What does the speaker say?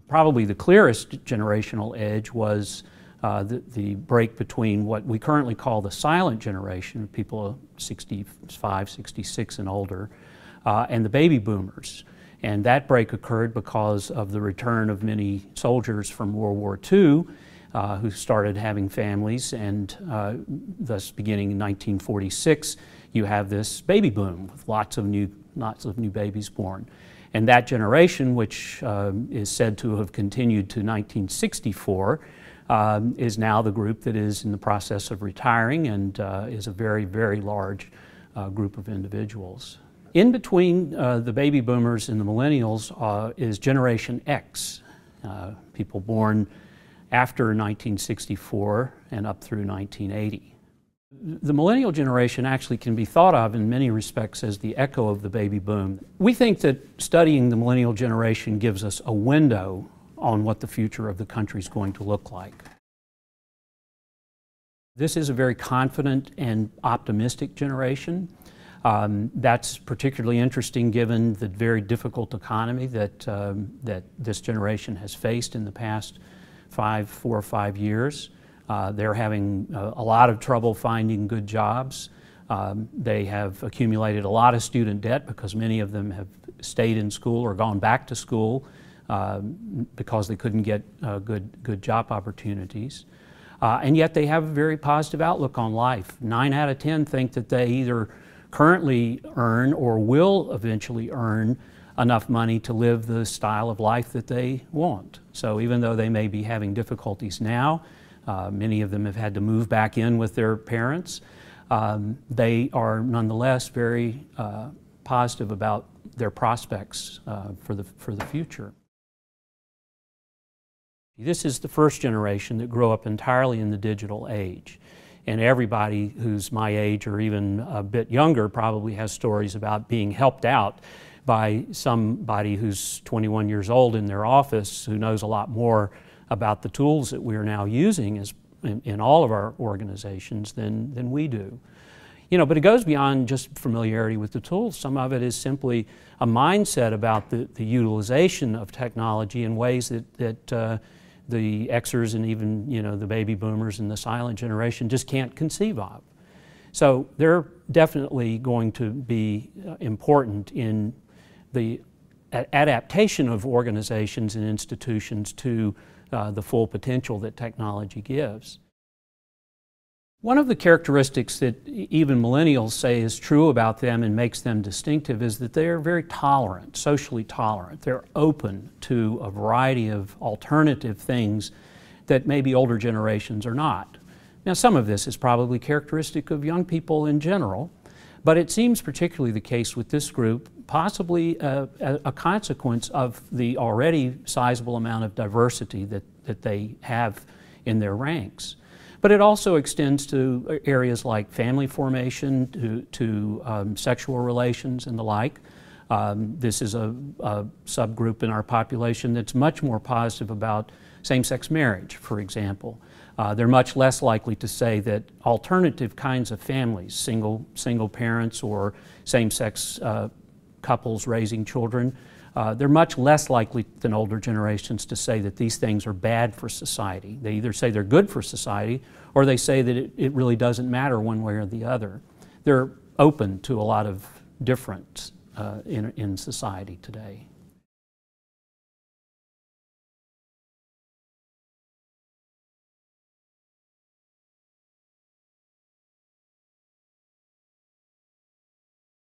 Probably the clearest generational edge was the break between what we currently call the silent generation, people 65, 66 and older, and the baby boomers. And that break occurred because of the return of many soldiers from World War II who started having families, and thus beginning in 1946, you have this baby boom with lots of new babies born. And that generation, which is said to have continued to 1964, is now the group that is in the process of retiring and is a very, very large group of individuals. In between the baby boomers and the millennials is Generation X, people born after 1964 and up through 1980. The millennial generation actually can be thought of in many respects as the echo of the baby boom. We think that studying the millennial generation gives us a window on what the future of the country is going to look like. This is a very confident and optimistic generation. That's particularly interesting given the very difficult economy that this generation has faced in the past 4 or 5 years. They're having a lot of trouble finding good jobs. They have accumulated a lot of student debt because many of them have stayed in school or gone back to school because they couldn't get good job opportunities. And yet they have a very positive outlook on life. 9 out of 10 think that they either currently earn or will eventually earn enough money to live the style of life that they want. So even though they may be having difficulties now, many of them have had to move back in with their parents, they are nonetheless very positive about their prospects for the future. This is the first generation that grew up entirely in the digital age. And everybody who's my age or even a bit younger probably has stories about being helped out by somebody who's 21 years old in their office who knows a lot more about the tools that we're now using in all of our organizations than we do. You know, but it goes beyond just familiarity with the tools. Some of it is simply a mindset about the utilization of technology in ways that the Xers and even, you know, the baby boomers and the silent generation just can't conceive of. So they're definitely going to be important in the adaptation of organizations and institutions to the full potential that technology gives. One of the characteristics that even millennials say is true about them and makes them distinctive is that they are very tolerant, socially tolerant. They're open to a variety of alternative things that maybe older generations are not. Now, some of this is probably characteristic of young people in general, but it seems particularly the case with this group, possibly a consequence of the already sizable amount of diversity that they have in their ranks. But it also extends to areas like family formation, to sexual relations and the like. This is a subgroup in our population that's much more positive about same-sex marriage, for example. They're much less likely to say that alternative kinds of families, single parents or same-sex couples raising children, they're much less likely than older generations to say that these things are bad for society. They either say they're good for society or they say that it really doesn't matter one way or the other. They're open to a lot of difference in society today.